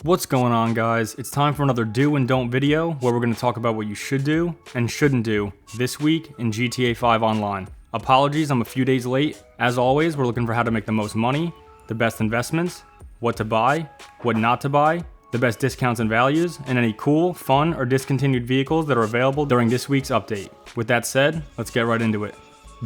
What's going on, guys? It's time for another do and don't video where we're going to talk about what you should do and shouldn't do this week in GTA 5 Online. Apologies, I'm a few days late. As always, we're looking for how to make the most money, the best investments, what to buy, what not to buy, the best discounts and values, and any cool, fun, or discontinued vehicles that are available during this week's update. With that said, let's get right into it.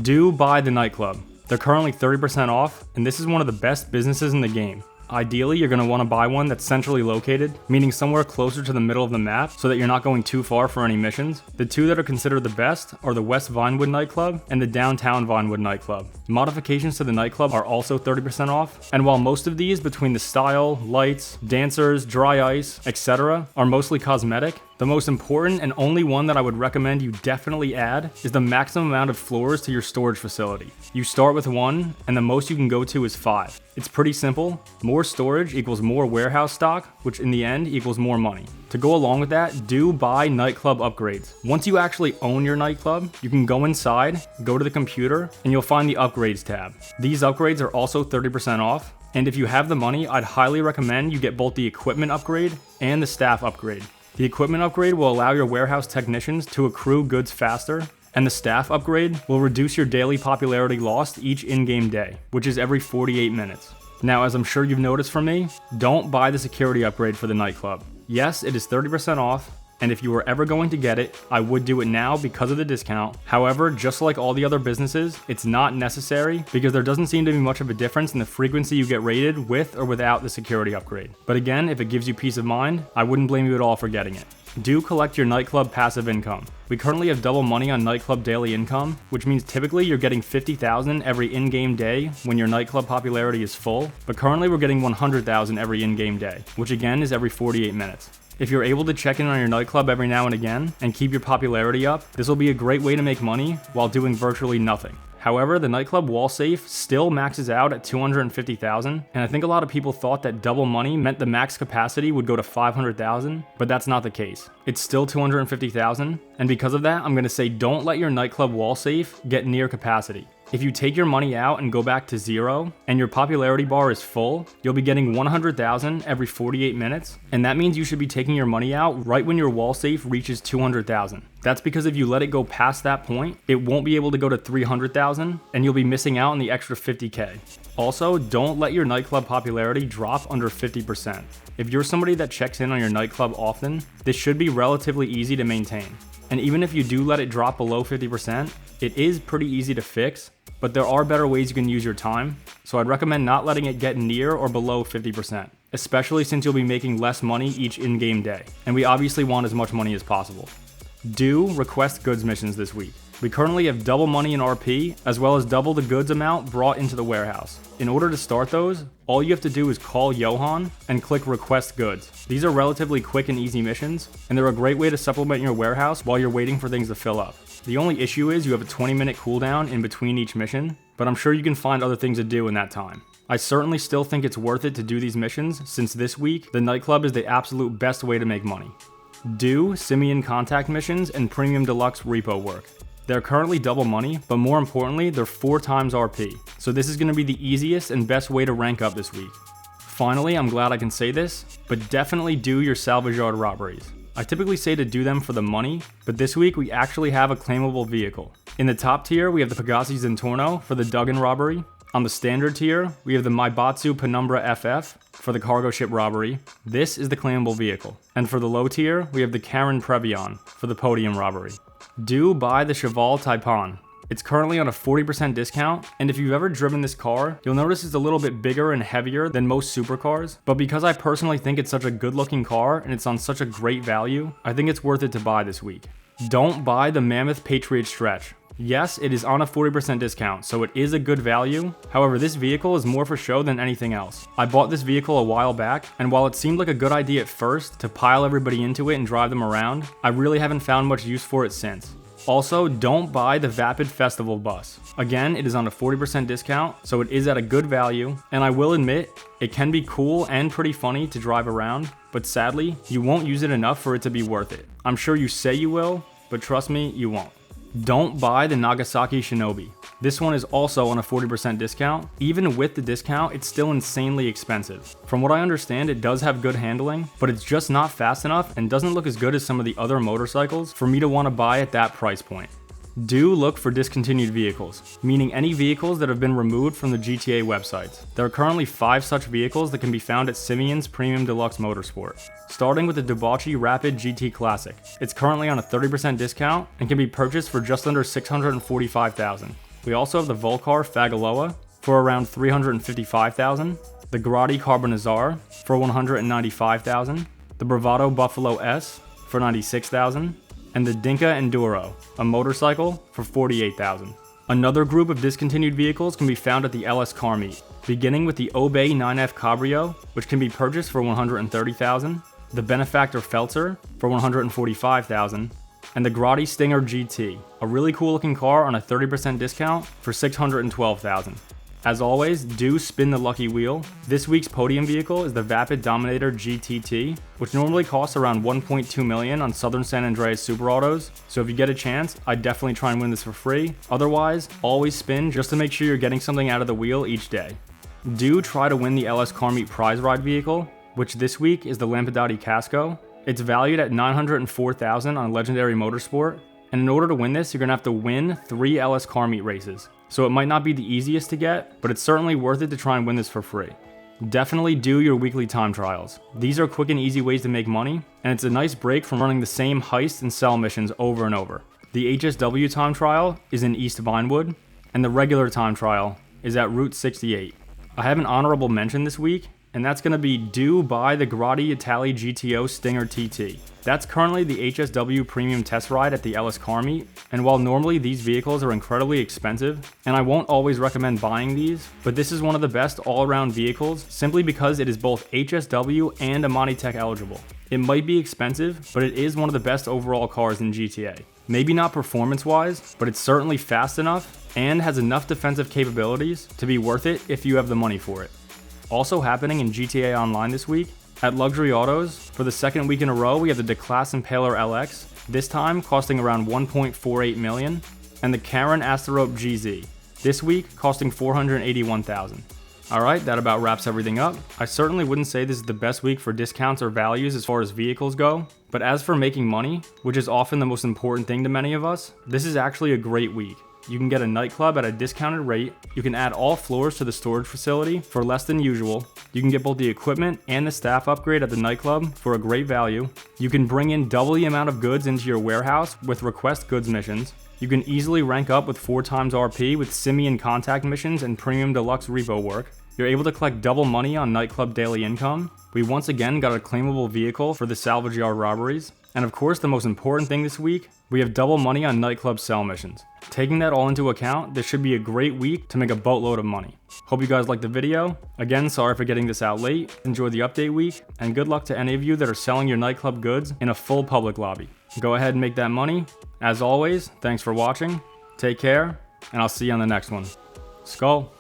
Do buy the Nightclub. They're currently 30% off, and this is one of the best businesses in the game. Ideally, you're going to want to buy one that's centrally located, meaning somewhere closer to the middle of the map so that you're not going too far for any missions. The two that are considered the best are the West Vinewood Nightclub and the Downtown Vinewood Nightclub. Modifications to the nightclub are also 30% off, and while most of these, between the style, lights, dancers, dry ice, etc., are mostly cosmetic, the most important and only one that I would recommend you definitely add is the maximum amount of floors to your storage facility. You start with 1, and the most you can go to is 5. It's pretty simple. More storage equals more warehouse stock, which in the end equals more money. To go along with that, do buy Nightclub Upgrades. Once you actually own your nightclub, you can go inside, go to the computer, and you'll find the Upgrades tab. These upgrades are also 30% off, and if you have the money, I'd highly recommend you get both the equipment upgrade and the staff upgrade. The equipment upgrade will allow your warehouse technicians to accrue goods faster, and the staff upgrade will reduce your daily popularity lost each in-game day, which is every 48 minutes. Now, as I'm sure you've noticed from me, don't buy the security upgrade for the nightclub. Yes, it is 30% off, and if you were ever going to get it, I would do it now because of the discount. However, just like all the other businesses, it's not necessary because there doesn't seem to be much of a difference in the frequency you get rated with or without the security upgrade. But again, if it gives you peace of mind, I wouldn't blame you at all for getting it. Do collect your nightclub passive income. We currently have double money on nightclub daily income, which means typically you're getting 50,000 every in-game day when your nightclub popularity is full, but currently we're getting 100,000 every in-game day, which again is every 48 minutes. If you're able to check in on your nightclub every now and again and keep your popularity up, this will be a great way to make money while doing virtually nothing. However, the nightclub wall safe still maxes out at 250,000, and I think a lot of people thought that double money meant the max capacity would go to 500,000, but that's not the case. It's still 250,000, and because of that, I'm going to say don't let your nightclub wall safe get near capacity. If you take your money out and go back to 0, and your popularity bar is full, you'll be getting 100,000 every 48 minutes, and that means you should be taking your money out right when your wall safe reaches 200,000. That's because if you let it go past that point, it won't be able to go to 300,000, and you'll be missing out on the extra 50k. Also, don't let your nightclub popularity drop under 50%. If you're somebody that checks in on your nightclub often, this should be relatively easy to maintain. And even if you do let it drop below 50%, it is pretty easy to fix, but there are better ways you can use your time, so I'd recommend not letting it get near or below 50%, especially since you'll be making less money each in-game day, and we obviously want as much money as possible. Do request goods missions this week. We currently have double money in RP, as well as double the goods amount brought into the warehouse. In order to start those, all you have to do is call Yohan and click request goods. These are relatively quick and easy missions, and they're a great way to supplement your warehouse while you're waiting for things to fill up. The only issue is you have a 20-minute cooldown in between each mission, but I'm sure you can find other things to do in that time. I certainly still think it's worth it to do these missions, since this week, the nightclub is the absolute best way to make money. Do Simeon contact missions and premium deluxe repo work. They're currently double money, but more importantly, they're 4 times RP, so this is going to be the easiest and best way to rank up this week. Finally, I'm glad I can say this, but definitely do your salvage yard robberies. I typically say to do them for the money, but this week we actually have a claimable vehicle. In the top tier, we have the Pegassi Zentorno for the Duggan robbery. On the standard tier, we have the Maibatsu Penumbra FF for the cargo ship robbery. This is the claimable vehicle. And for the low tier, we have the Karen Previon for the Podium Robbery. Do buy the Cheval Taipan. It's currently on a 40% discount, and if you've ever driven this car, you'll notice it's a little bit bigger and heavier than most supercars, but because I personally think it's such a good looking car and it's on such a great value, I think it's worth it to buy this week. Don't buy the Mammoth Patriot Stretch. Yes, it is on a 40% discount, so it is a good value. However, this vehicle is more for show than anything else. I bought this vehicle a while back, and while it seemed like a good idea at first to pile everybody into it and drive them around, I really haven't found much use for it since. Also, don't buy the Vapid Festival bus. Again, it is on a 40% discount, so it is at a good value, and I will admit, it can be cool and pretty funny to drive around, but sadly, you won't use it enough for it to be worth it. I'm sure you say you will, but trust me, you won't. Don't buy the Nagasaki Shinobi. This one is also on a 40% discount. Even with the discount, it's still insanely expensive. From what I understand, it does have good handling, but it's just not fast enough and doesn't look as good as some of the other motorcycles for me to want to buy at that price point. Do look for discontinued vehicles, meaning any vehicles that have been removed from the GTA websites. There are currently 5 such vehicles that can be found at Simeon's Premium Deluxe Motorsport. Starting with the Debauchy Rapid GT Classic. It's currently on a 30% discount and can be purchased for just under $645,000. We also have the Volcar Fagaloa for around $355,000, the Grotti Carbonazar for $195,000, the Bravado Buffalo S for $96,000, and the Dinka Enduro, a motorcycle, for $48,000. Another group of discontinued vehicles can be found at the LS Car Meet, beginning with the Obey 9F Cabrio, which can be purchased for $130,000, the Benefactor Feltzer for $145,000, and the Grotti Stinger GT, a really cool looking car on a 30% discount for $612,000. As always, do spin the lucky wheel. This week's podium vehicle is the Vapid Dominator GTT, which normally costs around $1.2 million on Southern San Andreas Super Autos, so if you get a chance, I'd definitely try and win this for free. Otherwise, always spin just to make sure you're getting something out of the wheel each day. Do try to win the LS Car Meet prize ride vehicle, which this week is the Lampadati Casco. It's valued at $904,000 on Legendary Motorsport, and in order to win this, you're going to have to win 3 LS Car Meet races. So it might not be the easiest to get, but it's certainly worth it to try and win this for free. Definitely do your weekly time trials. These are quick and easy ways to make money, and it's a nice break from running the same heist and sell missions over and over. The HSW time trial is in East Vinewood, and the regular time trial is at Route 68. I have an honorable mention this week, and that's going to be do buy the Grotti Itali GTO Stinger TT. That's currently the HSW premium test ride at the LS Car Meet, and while normally these vehicles are incredibly expensive, and I won't always recommend buying these, but this is one of the best all-around vehicles simply because it is both HSW and Amani Tech eligible. It might be expensive, but it is one of the best overall cars in GTA. Maybe not performance-wise, but it's certainly fast enough and has enough defensive capabilities to be worth it if you have the money for it. Also happening in GTA Online this week, at Luxury Autos, for the second week in a row, we have the Declass Impaler LX, this time costing around $1.48 million, and the Karen Asterope GZ, this week costing $481,000. Alright, that about wraps everything up. I certainly wouldn't say this is the best week for discounts or values as far as vehicles go, but as for making money, which is often the most important thing to many of us, this is actually a great week. You can get a nightclub at a discounted rate, you can add all floors to the storage facility for less than usual, you can get both the equipment and the staff upgrade at the nightclub for a great value, you can bring in double the amount of goods into your warehouse with request goods missions, you can easily rank up with 4 times RP with Simeon contact missions and premium deluxe repo work, you're able to collect double money on nightclub daily income, we once again got a claimable vehicle for the Salvage Yard robberies, and of course the most important thing this week, we have double money on nightclub sell missions. Taking that all into account, this should be a great week to make a boatload of money. Hope you guys liked the video. Again, sorry for getting this out late. Enjoy the update week, and good luck to any of you that are selling your nightclub goods in a full public lobby. Go ahead and make that money. As always, thanks for watching, take care, and I'll see you on the next one. Skull.